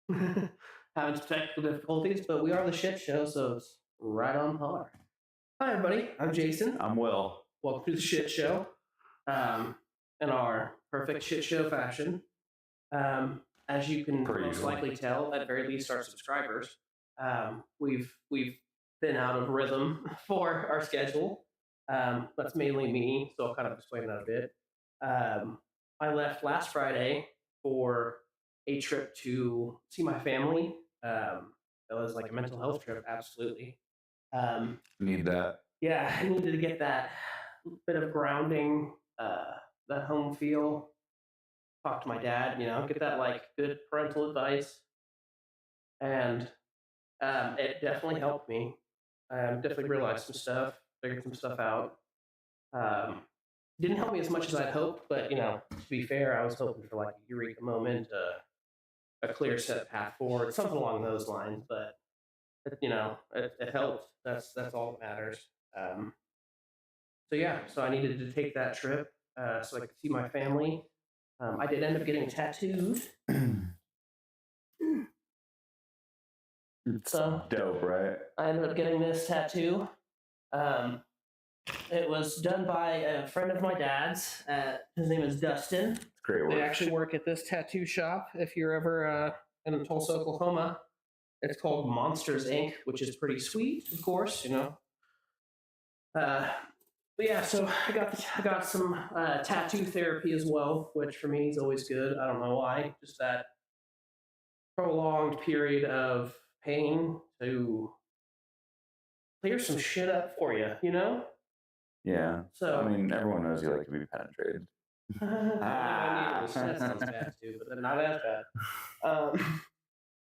Having some technical difficulties, but we are the shit show, so it's right on par. Hi, everybody. I'm Jason. I'm Will. Welcome to the shit show. In our perfect shit show fashion. As you can most likely tell, at very least our subscribers, we've been out of rhythm for our schedule. That's mainly me, so I'll kind of explain that a bit. I left last Friday for a trip to see my family. It was like a mental health trip, absolutely. Need that. Yeah, I needed to get that bit of grounding, that home feel. Talk to my dad, get that like good parental advice, and it definitely helped me. Definitely realized some stuff, figured some stuff out. Um, didn't help me as much as I'd hoped, but to be fair, I was hoping for like a eureka moment, a clear set path forward, something along those lines. But it helped. That's all that matters. So I needed to take that trip so I could see my family. I did end up getting tattooed. It's so dope, right? I ended up getting this tattoo. It was done by a friend of my dad's. His name is Dustin. It's great work. They actually work at this tattoo shop. If you're ever in Tulsa, Oklahoma, it's called Monsters Inc., which is pretty sweet, of course, But yeah, so I got some tattoo therapy as well, which for me is always good. I don't know why, just that prolonged period of pain to clear some shit up for you, Yeah. So I mean, everyone knows you like to be penetrated. that sounds bad too, but not as bad.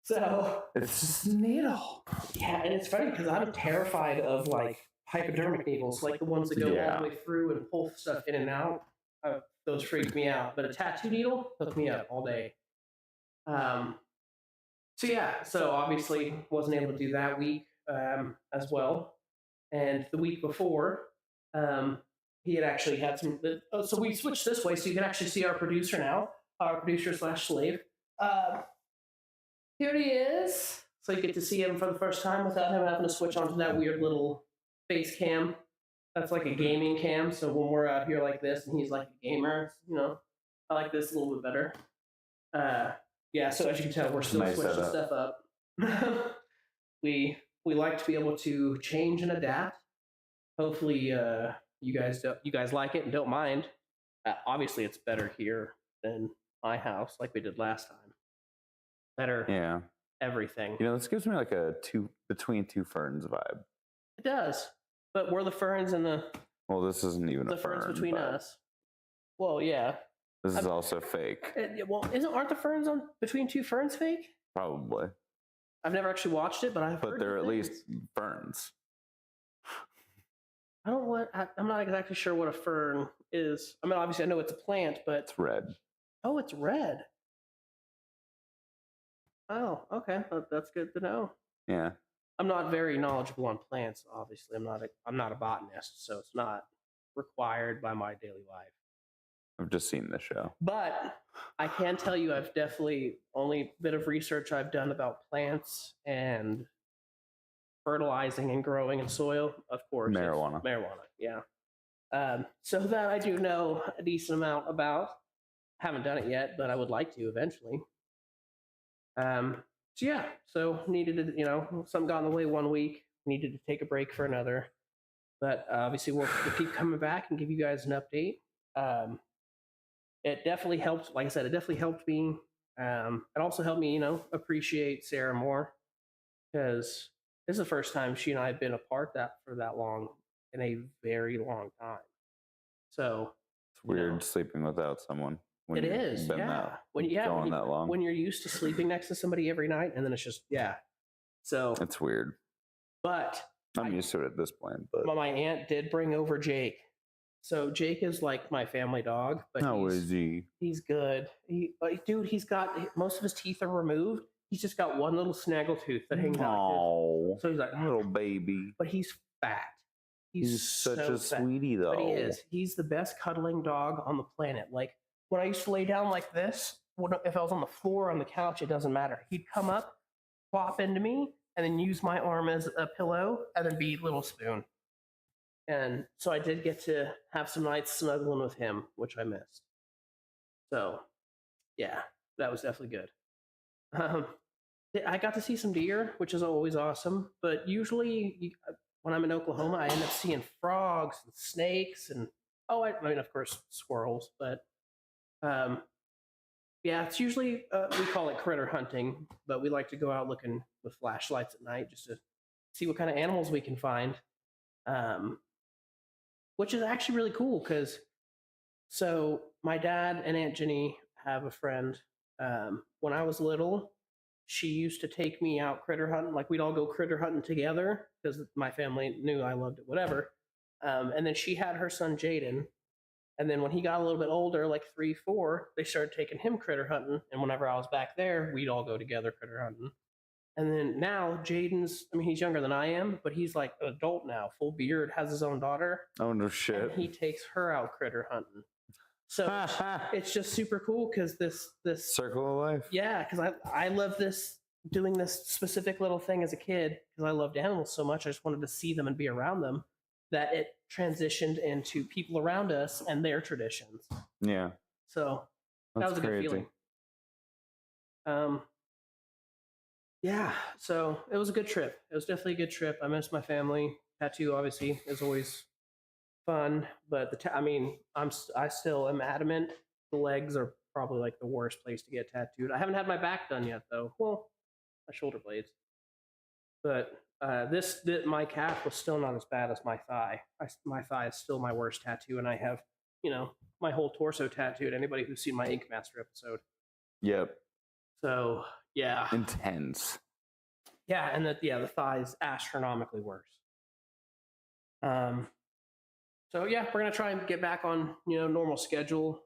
So it's just a needle. Yeah, and it's funny because I'm terrified of like hypodermic needles, like the ones that go all the way through and pull stuff in and out. Those freak me out. But a tattoo needle hooked me up all day. So obviously wasn't able to do that week as well. And the week before, he had actually had some. So we switched this way, so you can actually see our producer now, our producer/slave. Here he is. So you get to see him for the first time without him having to switch onto that weird little face cam. That's like a gaming cam. So when we're out here like this and he's like a gamer, I like this a little bit better. So as you can tell, we're still switching stuff up. we like to be able to change and adapt. Hopefully you guys like it and don't mind. Obviously it's better here than my house like we did last time. Better everything. This gives me like a between two ferns vibe. It does. But we're the ferns and well, this isn't even the a fern, ferns between us. Well, yeah. This is also fake. Aren't the ferns on between two ferns fake? Probably. I've never actually watched it, but I've heard. But they're at least ferns. I'm not exactly sure what a fern is. I mean, obviously I know it's a plant, but it's red. Oh, it's red. Oh, okay. That's good to know. Yeah. I'm not very knowledgeable on plants, obviously. I'm not a botanist, so it's not required by my daily life. I've just seen the show. But I can tell you I've definitely only bit of research I've done about plants and fertilizing and growing in soil, of course. Marijuana, yeah. So that I do know a decent amount about. Haven't done it yet, but I would like to eventually. So needed to, something got in the way one week, needed to take a break for another. But obviously we'll keep coming back and give you guys an update. It definitely helped, like I said, it definitely helped me. It also helped me, appreciate Sarah more, because this is the first time she and I have been apart for that long in a very long time. So it's weird sleeping without someone. It is, yeah. When you're used to sleeping next to somebody every night, and then it's just So it's weird. But I'm used to it at this point. But my aunt did bring over Jake. So Jake is like my family dog. But how is he? He's good. He's got most of his teeth are removed. He's just got one little snaggle tooth that hangs out. So he's like little baby. But he's fat. He's such a sweetie, though. But he is. He's the best cuddling dog on the planet. Like, when I used to lay down like this, if I was on the floor, on the couch, it doesn't matter. He'd come up, plop into me, and then use my arm as a pillow, and then be little spoon. And so I did get to have some nights snuggling with him, which I missed. So, yeah, that was definitely good. I got to see some deer, which is always awesome. But usually, when I'm in Oklahoma, I end up seeing frogs and snakes, and I mean, of course, squirrels. But yeah, it's usually we call it critter hunting, but we like to go out looking with flashlights at night just to see what kind of animals we can find. Which is actually really cool because so my dad and Aunt Jenny have a friend. When I was little, she used to take me out critter hunting. Like we'd all go critter hunting together because my family knew I loved it, whatever. And then she had her son Jaden. And then when he got a little bit older, like 3, 4, they started taking him critter hunting. And whenever I was back there, we'd all go together critter hunting. And then now Jaden's, I mean, he's younger than I am, but he's like an adult now, full beard, has his own daughter. Oh, no shit. And he takes her out critter hunting. So it's just super cool because this circle of life. Yeah, because I love doing this specific little thing as a kid because I loved animals so much. I just wanted to see them and be around them. That it transitioned into people around us and their traditions. Yeah. So that was a good feeling. Yeah, so it was a good trip. It was definitely a good trip. I missed my family. Tattoo obviously is always fun, but I still am adamant. The legs are probably like the worst place to get tattooed. I haven't had my back done yet though. Well, my shoulder blades. But my calf was still not as bad as my thigh. My thigh is still my worst tattoo, and I have, my whole torso tattooed. Anybody who's seen my Ink Master episode. Yep. So yeah. Intense. Yeah, and the thigh is astronomically worse. So yeah, we're gonna try and get back on normal schedule.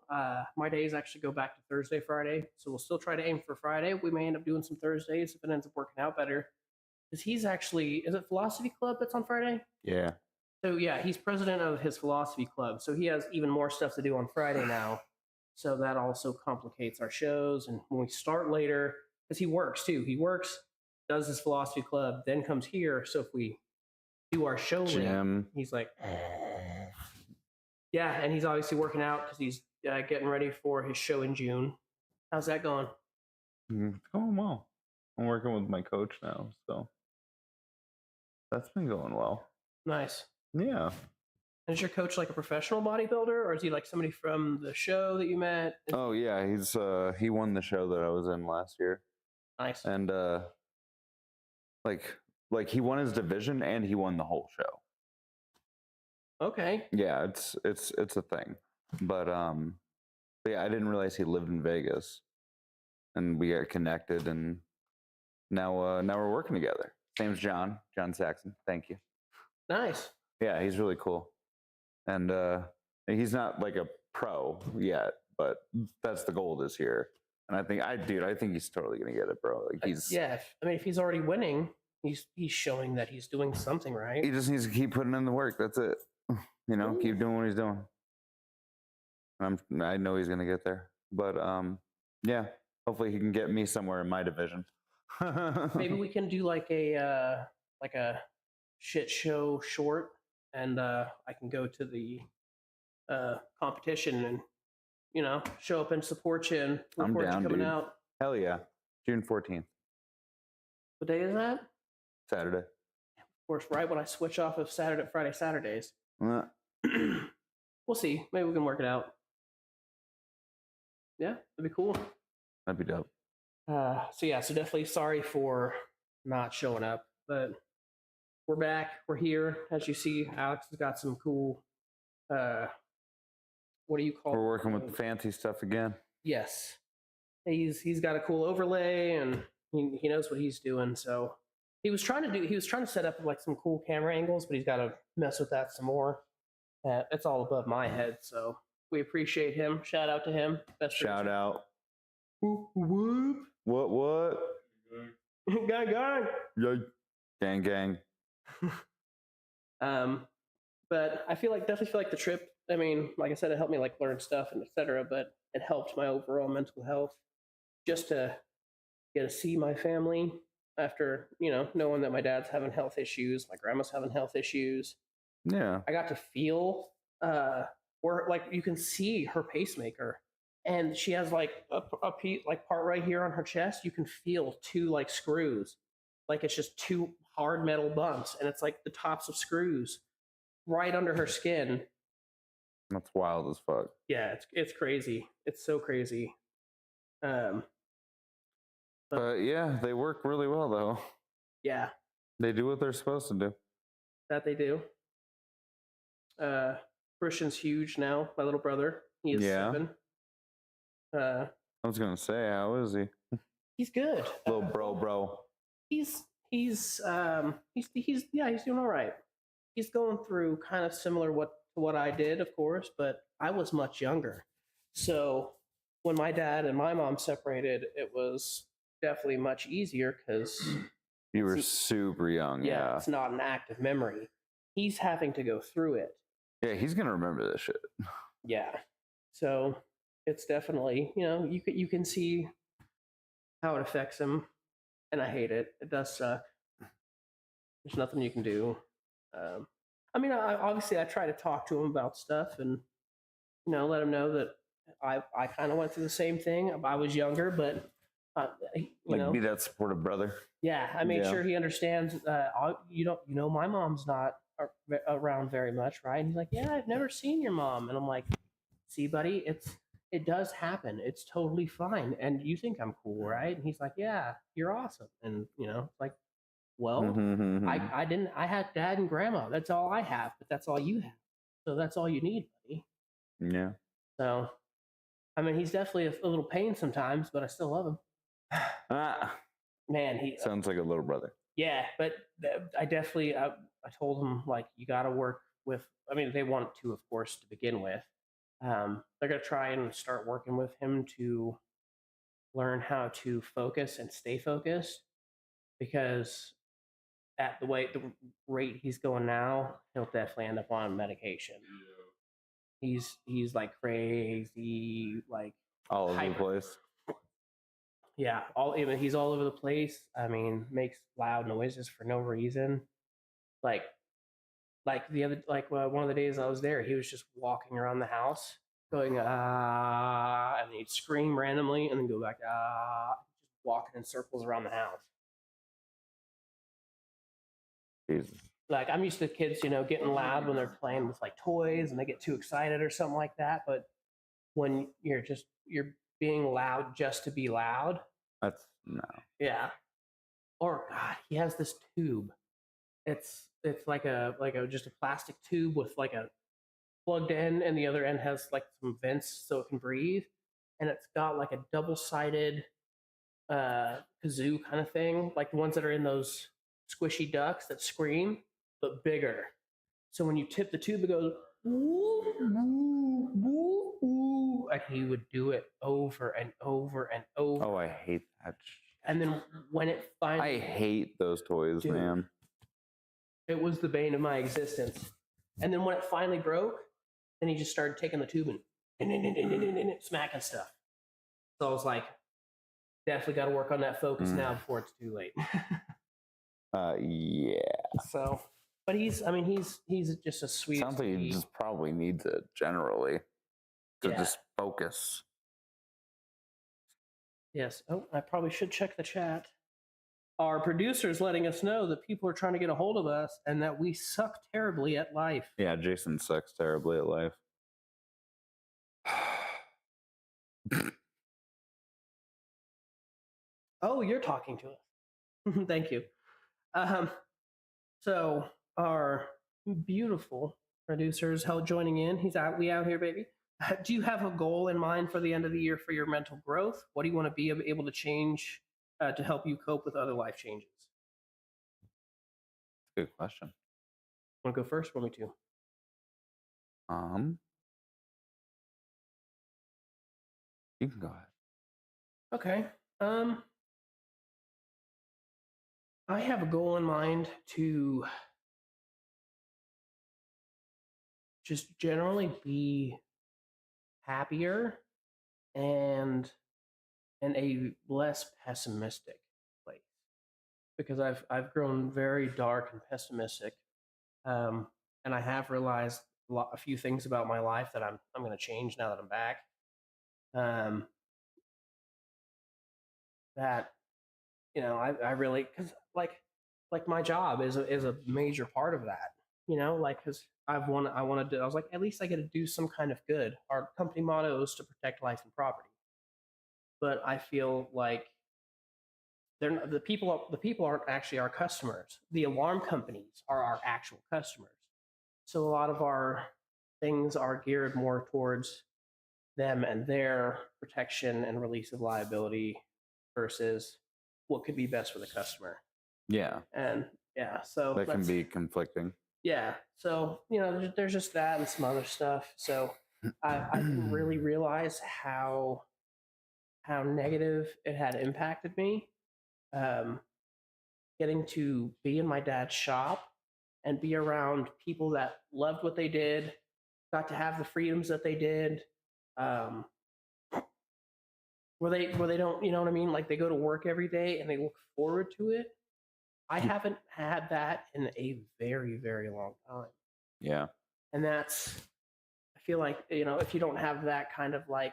My days actually go back to Thursday, Friday, so we'll still try to aim for Friday. We may end up doing some Thursdays if it ends up working out better. Because he's actually, is it Philosophy Club that's on Friday? Yeah. So yeah, he's president of his Philosophy Club, so he has even more stuff to do on Friday now. So that also complicates our shows. And when we start later, because he works too, does his Philosophy Club, then comes here. So if we do our show late, he's like, yeah, and he's obviously working out because he's getting ready for his show in June. How's that going? Going well. I'm working with my coach now, so that's been going well. Nice. Yeah. And is your coach like a professional bodybuilder, or is he like somebody from the show that you met? Oh yeah, he won the show that I was in last year. Nice. And like he won his division and he won the whole show. Okay. Yeah, it's a thing. But yeah, I didn't realize he lived in Vegas. And we got connected, and now we're working together. His name's John Saxon. Thank you. Nice. Yeah, he's really cool. And he's not like a pro yet, but that's the goal this year. And I think he's totally gonna get it, bro. Like if he's already winning, he's showing that he's doing something right. He just needs to keep putting in the work. That's it. Keep doing what he's doing. I know he's gonna get there. But yeah, hopefully he can get me somewhere in my division. Maybe we can do like a shit show short, and I can go to the competition and show up and support you and report you coming out. Hell yeah, June 14th. What day is that? Saturday. Of course, right when I switch off of Friday, Saturdays. We'll see. Maybe we can work it out. Yeah, that'd be cool. That'd be dope. So definitely sorry for not showing up, but we're back. We're here. As you see, Alex has got some cool, what do you call it? We're working with the fancy stuff again. Yes. He's got a cool overlay, and he knows what he's doing. So he was trying to set up like some cool camera angles, but he's got to mess with that some more. It's all above my head, so we appreciate him. Shout out to him. Best shout out. Whoop, whoop. What? Gang. Yeah. Gang. But I definitely feel like the trip, I mean, like I said, it helped me like learn stuff and etc., but it helped my overall mental health. just to get to see my family after, knowing that my dad's having health issues, my grandma's having health issues. Yeah. I got to feel where like you can see her pacemaker, and she has like a piece, like part right here on her chest. You can feel two like screws, like it's just two hard metal bumps, and it's like the tops of screws right under her skin. That's wild as fuck. Yeah, it's crazy. It's so crazy. Um, But yeah, they work really well though. yeah, They do what they're supposed to do. that they do. Christian's huge now. My little brother, he is 7. I was gonna say, how is he? He's good. Little bro. He's doing all right. He's going through kind of similar what I did, of course, but I was much younger. So when my dad and my mom separated, it was definitely much easier because You were super young. Yeah. it's not an active memory. He's having to go through it. Yeah, he's gonna remember this shit. Yeah. So it's definitely, you can see how it affects him, and I hate it. It does suck. There's nothing you can do. I mean, obviously I try to talk to him about stuff and let him know that I kind of went through the same thing. I was younger, but Be that supportive brother. yeah, I made sure he understands. My mom's not around very much, right? And he's like, yeah, I've never seen your mom, and I'm like, see, buddy, it does happen. It's totally fine, and you think I'm cool, right? And he's like, yeah, you're awesome, and like, well, I didn't. I had dad and grandma. That's all I have, but that's all you have. So that's all you need, buddy. Yeah. So, I mean, he's definitely a little pain sometimes, but I still love him. Man, he sounds like a little brother. Yeah, but I definitely I told him, like, you got to work with. I mean, they want to, of course, to begin with. They're gonna try and start working with him to learn how to focus and stay focused, because at the rate he's going now, he'll definitely end up on medication. He's like crazy, like all over the place. Yeah, he's all over the place. I mean, makes loud noises for no reason. Like one of the days I was there, he was just walking around the house, going and he'd scream randomly and then go back just walking in circles around the house. Jesus. Like, I'm used to kids, getting loud when they're playing with like toys and they get too excited or something like that. But when you're being loud just to be loud, that's no. Yeah. Or God, he has this tube. It's like a just a plastic tube with like a plugged end, and the other end has like some vents so it can breathe, and it's got like a double-sided kazoo kind of thing, like the ones that are in those squishy ducks that scream, but bigger. So when you tip the tube, it goes woo, woo, woo, woo, and he would do it over and over and over. Oh, I hate that. And then when it finally, I hate those toys, dude, man. It was the bane of my existence. And then when it finally broke, then he just started taking the tube and smacking stuff. So I was like, definitely got to work on that focus now before it's too late. Yeah. So, but he's just a sweet. Sounds like he just probably needs it generally to just focus. Yes. Oh, I probably should check the chat. Our producer's letting us know that people are trying to get a hold of us and that we suck terribly at life. Yeah, Jason sucks terribly at life. Oh, you're talking to us. Thank you. So our beautiful producer's joining in. We out here, baby. Do you have a goal in mind for the end of the year for your mental growth? What do you want to be able to change to help you cope with other life changes? Good question. Want to go first? Want me to? You can go ahead. Okay. I have a goal in mind to just generally be happier and in a less pessimistic place because I've grown very dark and pessimistic, um, and I have realized a few things about my life that I'm going to change now that I'm back. Um, that I really because like my job is a major part of that. Like because I want to do. I was like, at least I get to do some kind of good. Our company motto is to protect life and property, but I feel like they're not, the people aren't actually our customers. The alarm companies are our actual customers. So a lot of our things are geared more towards them and their protection and release of liability versus what could be best for the customer. Yeah. And yeah, so that can be conflicting. Yeah. So, there's just that and some other stuff. So I didn't really realize how negative it had impacted me. Um, Getting to be in my dad's shop and be around people that loved what they did, got to have the freedoms that they did, um, where they don't, you know what I mean? Like they go to work every day and they look forward to it. I haven't had that in a very, very long time. Yeah. And I feel like, if you don't have that kind of like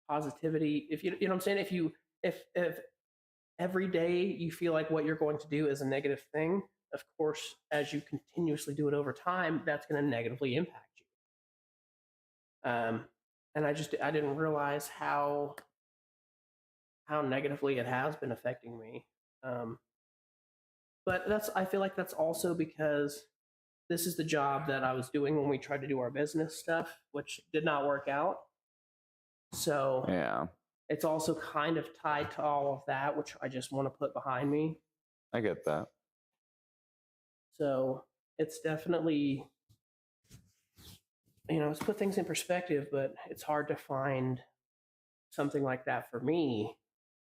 positivity, if you know what I'm saying? If every day you feel like what you're going to do is a negative thing, of course, as you continuously do it over time, that's going to negatively impact you. And I didn't realize how negatively it has been affecting me. But I feel like that's also because this is the job that I was doing when we tried to do our business stuff, which did not work out. So yeah, it's also kind of tied to all of that, which I just want to put behind me. I get that. So it's definitely, it's put things in perspective, but it's hard to find something like that for me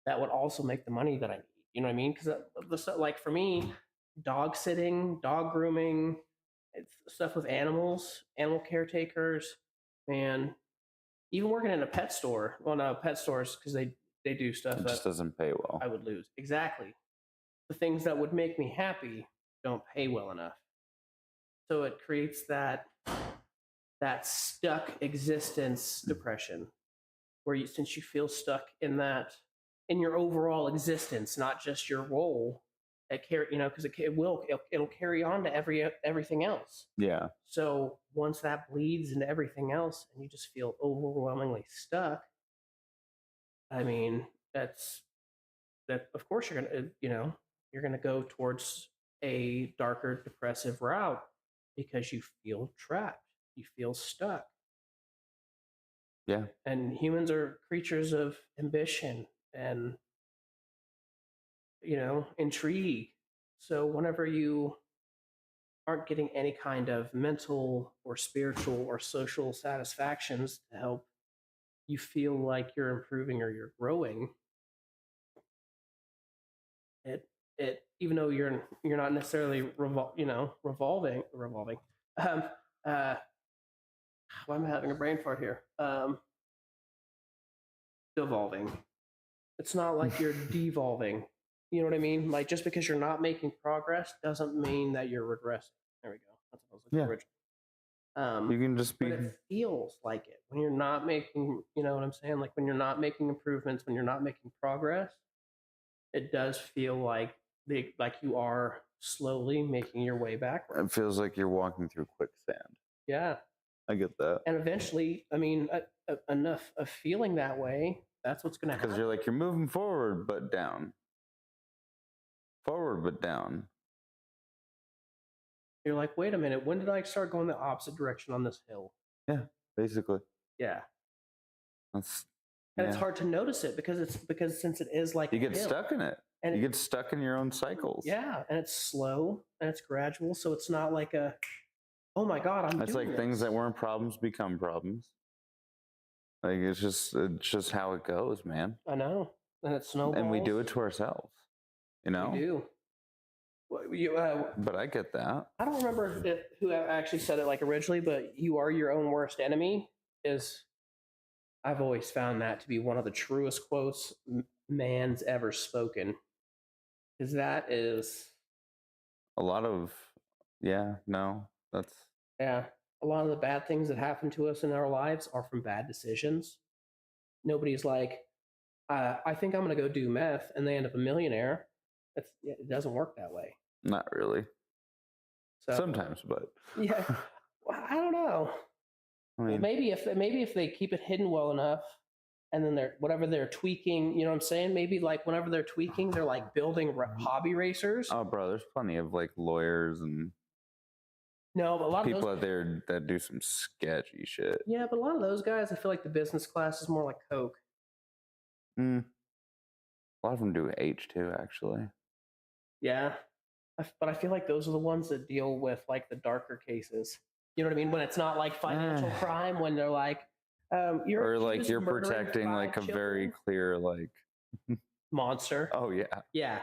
that would also make the money that I need. You know what I mean? Because like for me, dog sitting, dog grooming, stuff with animals, animal caretakers, and even working in a pet store. Well, no, pet stores because they do stuff it just doesn't pay well. I would lose. Exactly. The things that would make me happy don't pay well enough. So it creates that stuck existence depression where since you feel stuck in your overall existence, not just your role, because it'll carry on to everything else. Yeah. So once that bleeds into everything else and you just feel overwhelmingly stuck, I mean, that of course you're gonna go towards a darker depressive route because you feel trapped, you feel stuck. Yeah. And humans are creatures of ambition and intrigue. So whenever you aren't getting any kind of mental or spiritual or social satisfactions to help you feel like you're improving or you're growing, it even though you're not necessarily revolving. Um, uh, why am I having a brain fart here? Devolving. It's not like you're devolving. You know what I mean? Like just because you're not making progress doesn't mean that you're regressing. There we go. That's what I was looking for. You can just be. But it feels like it when you're not making. You know what I'm saying? Like when you're not making improvements, when you're not making progress, it does feel like you are slowly making your way backwards. It feels like you're walking through quicksand. Yeah, I get that. And eventually, I mean, enough of feeling that way, that's what's going to happen. Because you're moving forward but down. Forward but down. You're like, wait a minute, when did I start going the opposite direction on this hill? Yeah, basically. Yeah. And it's hard to notice it because since it is like you get stuck in it. And you get stuck in your own cycles. Yeah, and it's slow and it's gradual, so it's not like oh my God, It's like things that weren't problems become problems. Like it's just how it goes, man. I know, and it snowballs. And we do it to ourselves, We do. But I get that. I don't remember who actually said it like originally, but you are your own worst enemy is I've always found that to be one of the truest quotes man's ever spoken. Because that is, A lot of, yeah, no, that's, yeah, a lot of the bad things that happen to us in our lives are from bad decisions. Nobody's like, I think I'm going to go do meth, and they end up a millionaire. It doesn't work that way. not really. So Sometimes, but yeah, well, I don't know. I mean, Maybe if they keep it hidden well enough, and then they're tweaking, you know what I'm saying? Maybe like whenever they're tweaking, they're like building hobby racers. oh, bro, there's plenty of like lawyers and No, but a lot people of those, out there that do some sketchy shit. yeah, but a lot of those guys, I feel like the business class is more like coke. Mm. A lot of them do H2, actually. Yeah, but I feel like those are the ones that deal with like the darker cases. You know what I mean? When it's not like financial crime, when they're like, you're Or like accused you're of murdering protecting 5 like a very children. clear like, Monster. oh yeah, Yeah,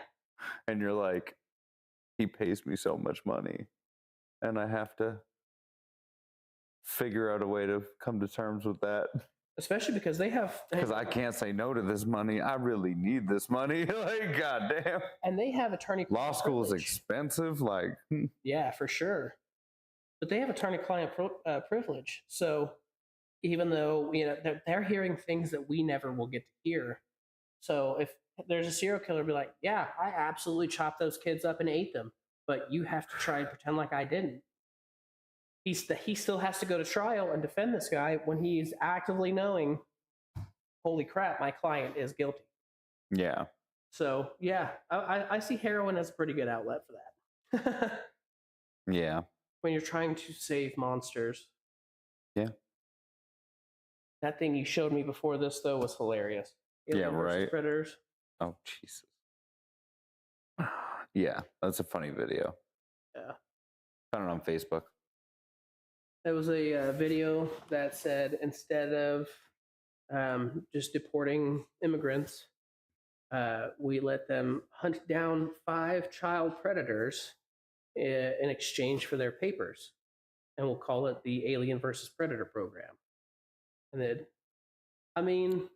and you're like, he pays me so much money, and I have to figure out a way to come to terms with that especially because they have because I can't say no to this money. I really need this money. Like, goddamn, and they have attorney law school is privilege. expensive. Like, Yeah, for sure. But they have attorney-client privilege. So even though they're hearing things that we never will get to hear. So if there's a serial killer, be like, yeah, I absolutely chopped those kids up and ate them, but you have to try and pretend like I didn't. He still has to go to trial and defend this guy when he's actively knowing, holy crap, my client is guilty. yeah, So yeah, I see heroin as a pretty good outlet for that. yeah, When you're trying to save monsters. yeah. That thing you showed me before this though was hilarious. Yeah, versus right. Predators. Oh Jesus. Yeah, that's a funny video. Yeah. Found it on Facebook. There was a video that said instead of just deporting immigrants, we let them hunt down 5 child predators in exchange for their papers, and we'll call it the Alien versus Predator program. And then, I mean,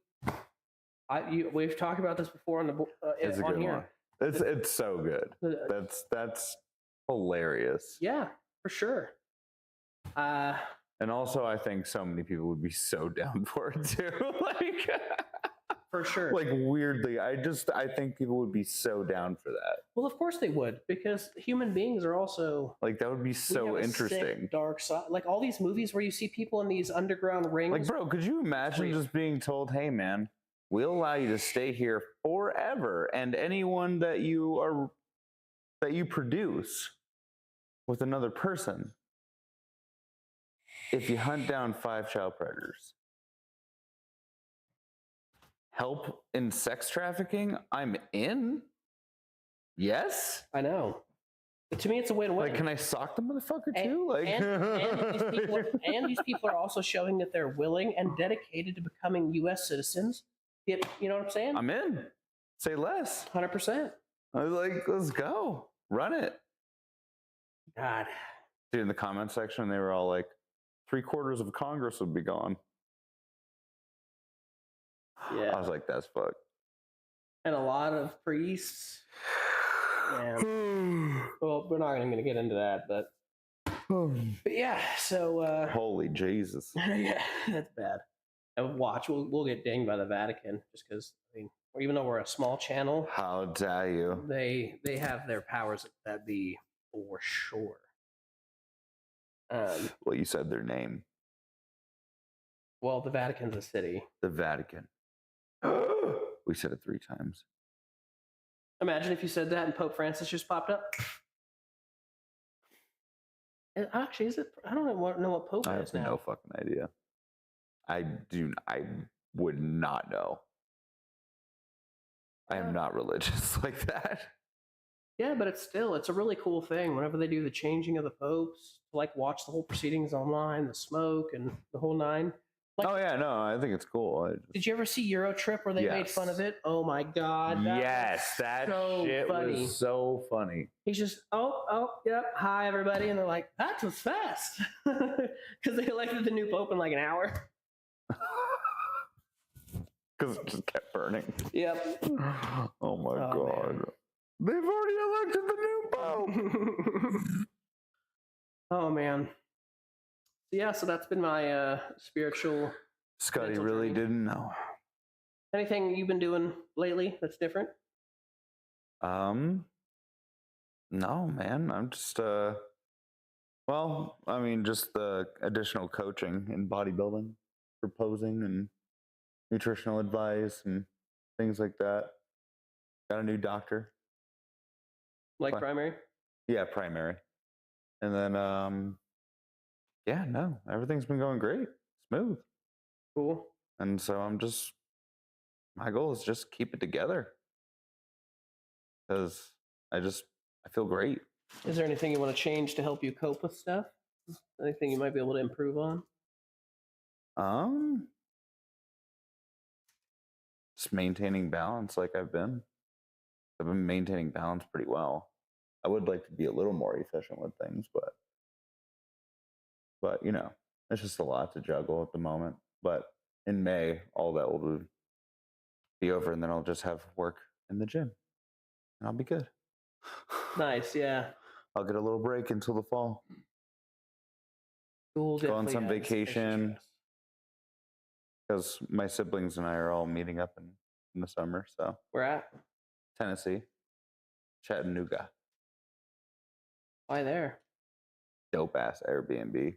we've talked about this before on the It's a on good here. one. It's so good. That's hilarious. Yeah, for sure. And also, I think so many people would be so down for it too. Like, for sure. Like weirdly, I think people would be so down for that. Well, of course they would, because human beings are also like that would be so interesting. Sick, dark side, like all these movies where you see people in these underground rings. Like, bro, could you imagine just being told, "Hey, man, we'll allow you to stay here forever, and anyone that you produce with another person, if you hunt down 5 child predators, help in sex trafficking, I'm in." Yes, I know. But to me, it's a win-win. Like, can I sock the motherfucker too? And these people are also showing that they're willing and dedicated to becoming U.S. citizens. You know what I'm saying? I'm in. Say less. 100%. I was like, let's go. Run it. God. Dude, in the comment section, they were all like, 3/4 of Congress would be gone. Yeah. I was like, that's fucked. And a lot of priests. Yeah. Well, we're not going to get into that, but yeah. So. Holy Jesus. Yeah, that's bad. And watch, we'll get dinged by the Vatican just because. I mean, even though we're a small channel, how dare you? They have their powers that be for sure. Well, you said their name. Well, the Vatican's a city. The Vatican. We said it 3 times. Imagine if you said that and Pope Francis just popped up. And actually, is it? I don't know what Pope I is have now. no fucking idea. I would not know. I am not religious like that. Yeah, but it's a really cool thing. Whenever they do the changing of the popes, like watch the whole proceedings online, the smoke and the whole 9. Like, oh yeah, no, I think it's cool. Did you ever see Eurotrip where they made fun of it? Oh my god! That so shit funny. Was so funny. He's just yep, hi everybody, and they're like, that was fast, because they elected the new pope in like an hour. because it just kept burning. Yep. Oh my Oh, God. man. They've already elected the new pope. Oh man. Yeah, so that's been my spiritual. Scotty mental really journey. didn't know. Anything you've been doing lately that's different? No, man. I'm just well, I mean, just the additional coaching in bodybuilding, for posing and nutritional advice and things like that. Got a new doctor. Like What? primary? Yeah, primary. And then yeah, no, everything's been going great. Smooth. Cool. And so my goal is just keep it together. Because I feel great. Is there anything you want to change to help you cope with stuff? Anything you might be able to improve on? Just maintaining balance like I've been. I've been maintaining balance pretty well. I would like to be a little more efficient with things, but you know, it's just a lot to juggle at the moment. But in May, all that will be over, and then I'll just have work in the gym, and I'll be good. Nice, yeah. I'll get a little break until the fall. School Go on definitely some adds extra vacation. stress. Because my siblings and I are all meeting up in the summer. So Where at? Tennessee, Chattanooga, Why there? dope ass Airbnb.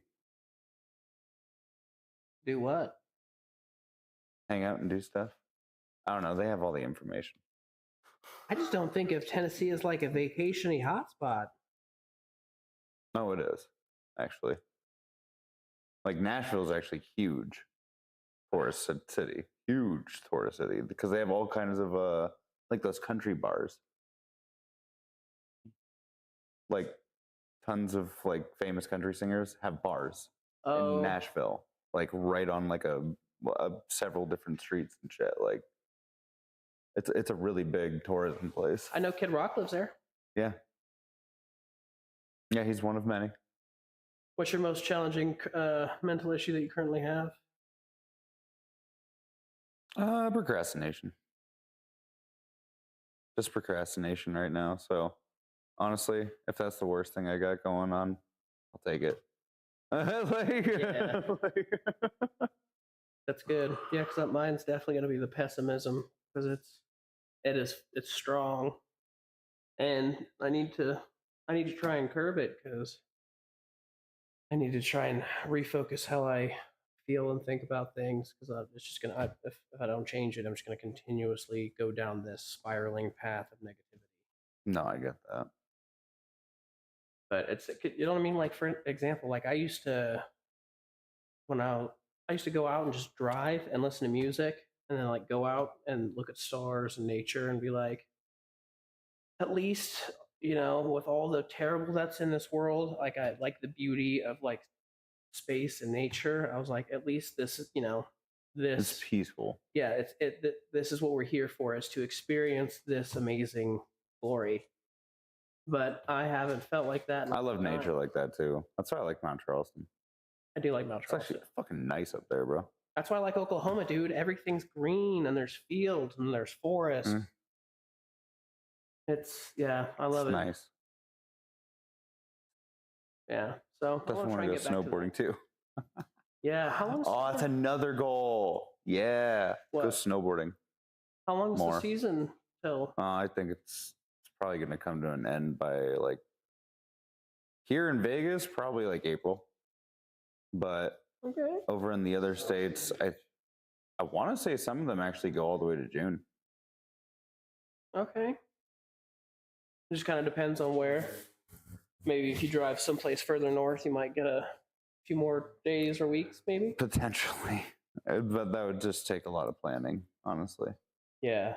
Do what? Hang out and do stuff. I don't know. They have all the information. I just don't think of Tennessee as like a vacation-y hotspot. No, it is actually. Like Nashville is actually huge tourist city, huge tourist city because they have all kinds of like those country bars, like tons of like famous country singers have bars in Nashville, like right on like a several different streets and shit. Like it's a really big tourism place. I know Kid Rock lives there. Yeah, yeah, he's one of many. What's your most challenging mental issue that you currently have? Procrastination. Just procrastination right now. So honestly, if that's the worst thing I got going on, I'll take it. Yeah. That's good. Yeah, because mine's definitely going to be the pessimism because it's strong, and I need to try and curb it because I need to try and refocus how I feel and think about things because it's just gonna if I don't change it, I'm just gonna continuously go down this spiraling path of negativity. No, I get that. But it's you know what I mean. Like for example, like I used to go out and just drive and listen to music, and then like go out and look at stars and nature and be like, at least with all the terrible that's in this world, like I like the beauty of like space and nature. I was like, at least this is this It's peaceful. Yeah, this is what we're here for, is to experience this amazing glory. But I haven't felt like that. I love nature like that too. That's why I like Mount Charleston. I do like Mount It's Charleston. actually fucking nice up there, bro. That's why I like Oklahoma, dude. Everything's green and there's fields and there's forests. I love it. Nice. Yeah. So I Definitely want to go snowboarding too. Yeah. How long? Oh, that's another goal. Yeah. What? Go snowboarding. How long is the season till? I think it's probably going to come to an end by like here in Vegas, probably like April. But over in the other states, I want to say some of them actually go all the way to June. Okay. It just kind of depends on where. Maybe if you drive someplace further north, you might get a few more days or weeks, maybe. Potentially. But that would just take a lot of planning, honestly. Yeah.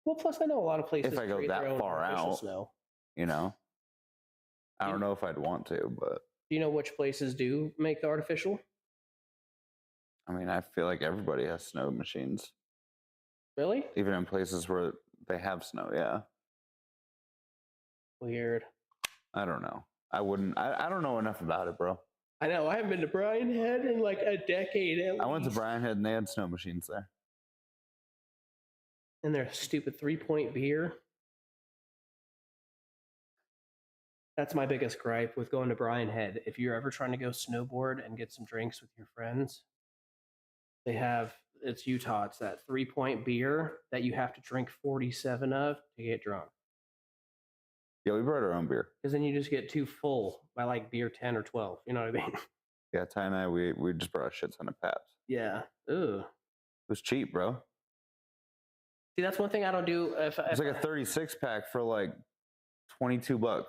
Well, plus I know a lot of places. If I go that far out, snow. I don't know if I'd want to, but. Do you know which places do make the artificial? I mean, I feel like everybody has snow machines. Really? Even in places where they have snow, yeah. Weird. I don't know. I don't know enough about it, bro. I know. I haven't been to Brian Head in like a decade. I went to Brian Head and they had snow machines there. and their stupid 3-point beer. That's my biggest gripe with going to Bryan Head. If you're ever trying to go snowboard and get some drinks with your friends, they have, it's Utah, it's that 3-point beer that you have to drink 47 of to get drunk. Yeah, we brought our own beer. Because then you just get too full by like beer 10 or 12. You know what I mean? Yeah, Ty and I, we just brought a shit ton of Paps. Yeah. Ooh. It was cheap, bro. See, that's one thing I don't do. It's like a 36 pack for like $22.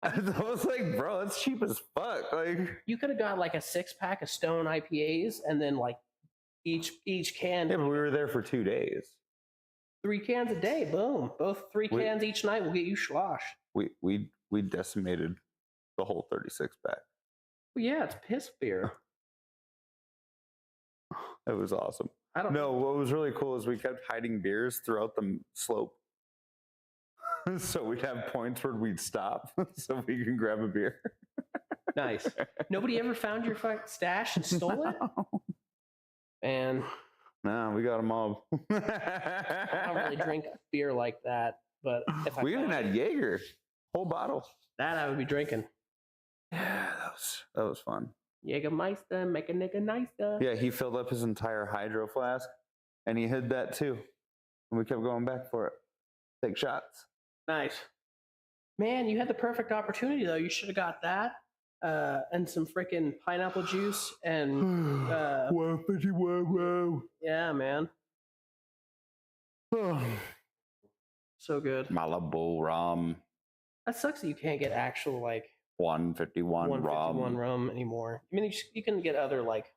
I was like, bro, that's cheap as fuck. Like, you could have got like a 6-pack of Stone IPAs and then like each can. Yeah, but we were there for 2 days. 3 cans a day, boom. Both 3 cans each night will get you slosh. We decimated the whole 36 pack. Well, yeah, it's piss beer. It was awesome. I don't know. What was really cool is we kept hiding beers throughout the slope. So we'd have points where we'd stop so we can grab a beer. Nice. Nobody ever found your stash and stole it? And no, we got them all. I don't really drink beer like that, but if we even had Jaeger, whole bottle. That I would be drinking. Yeah, that was fun. Jägermeister, make a nigga nicer. Yeah, he filled up his entire hydro flask, and he hid that too. And we kept going back for it. Take shots. Nice. Man, you had the perfect opportunity though. You should have got that and some freaking pineapple juice and 151. Yeah, man. So good. Malibu rum. That sucks that you can't get actual like 151 rum anymore. I mean, you can get other like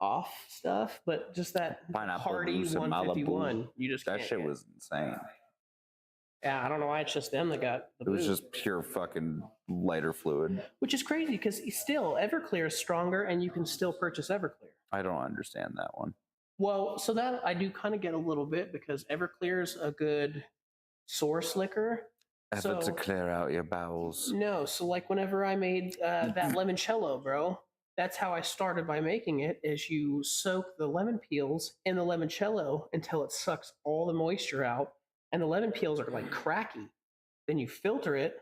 off stuff, but just that pineapple Hardy 151, you just that can't shit get. Was insane. Yeah, I don't know why it's just them that got the It was booze. just pure fucking lighter fluid. Which is crazy because still Everclear is stronger and you can still purchase Everclear. I don't understand that one. Well, so that I do kind of get a little bit because Everclear's a good source liquor. Effort to clear out your bowels. No, so like whenever I made that limoncello, bro, that's how I started by making it, is you soak the lemon peels in the limoncello until it sucks all the moisture out, and the lemon peels are like cracky. Then you filter it,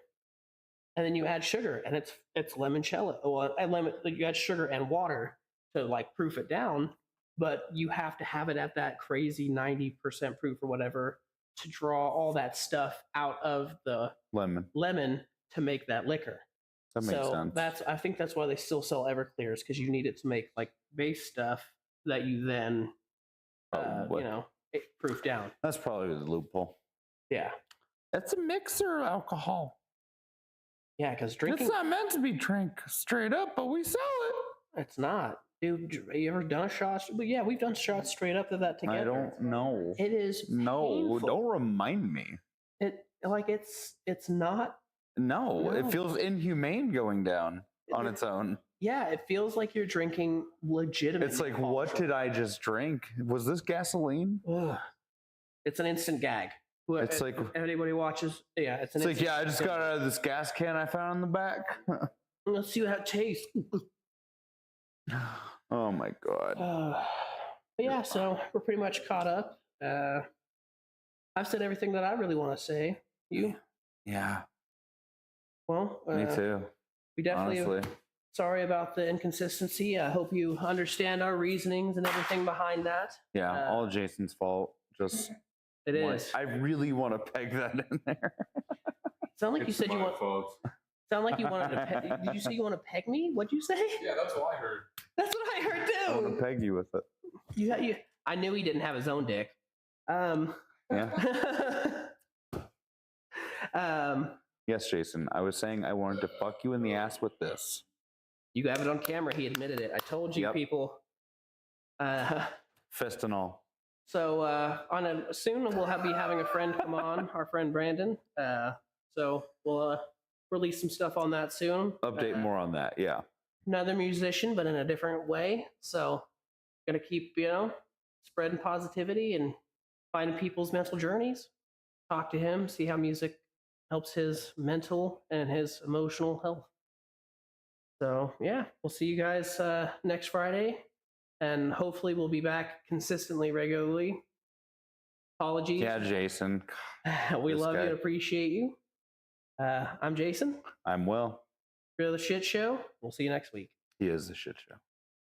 and then you add sugar, and it's limoncello. Well, you add sugar and water to like proof it down, but you have to have it at that crazy 90% proof or whatever to draw all that stuff out of the lemon to make that liquor. That makes sense. I think that's why they still sell Everclears, because you need it to make like base stuff that you then proof down. That's probably the loophole. Yeah. It's a mixer alcohol. Yeah, because drinking. It's not meant to be drank straight up, but we sell it. It's not. Dude, you ever done shots? But yeah, we've done shots straight up to that together. I don't know. It is painful. Don't remind me. It's not. No, it feels inhumane going down on its own. Yeah, it feels like you're drinking legitimate. It's like, what did I just drink? Was this gasoline? Ugh. It's an instant gag. It's like anybody watches. Yeah, it's like, yeah, I just got out of this gas can I found in the back. Let's see how it tastes. Oh my god. But yeah, so we're pretty much caught up. I've said everything that I really want to say. You? Yeah. Well, me too. We definitely. Honestly. Sorry about the inconsistency. I hope you understand our reasonings and everything behind that. Yeah, all Jason's fault. Just it is. I really want to peg that in there. Sound like you said you want. Sound like you wanted to. Did you say you want to peg me? What'd you say? Yeah, that's what I heard. That's what I heard too. I want to peg you with it. You. I knew he didn't have his own dick. Yeah. Yes, Jason. I was saying I wanted to fuck you in the ass with this. You have it on camera. He admitted it. I told you, people. Fist and all. So soon we'll be having a friend come on, our friend Brandon. So we'll release some stuff on that soon. Update more on that. Yeah. Another musician, but in a different way. So gonna keep spreading positivity and finding people's mental journeys. Talk to him, see how music helps his mental and his emotional health. So yeah, we'll see you guys next Friday, and hopefully we'll be back consistently, regularly. Apologies. Yeah, Jason. We this love you guy. and appreciate you. I'm Jason. I'm Will. Real the Shit Show. We'll see you next week. He is the shit show.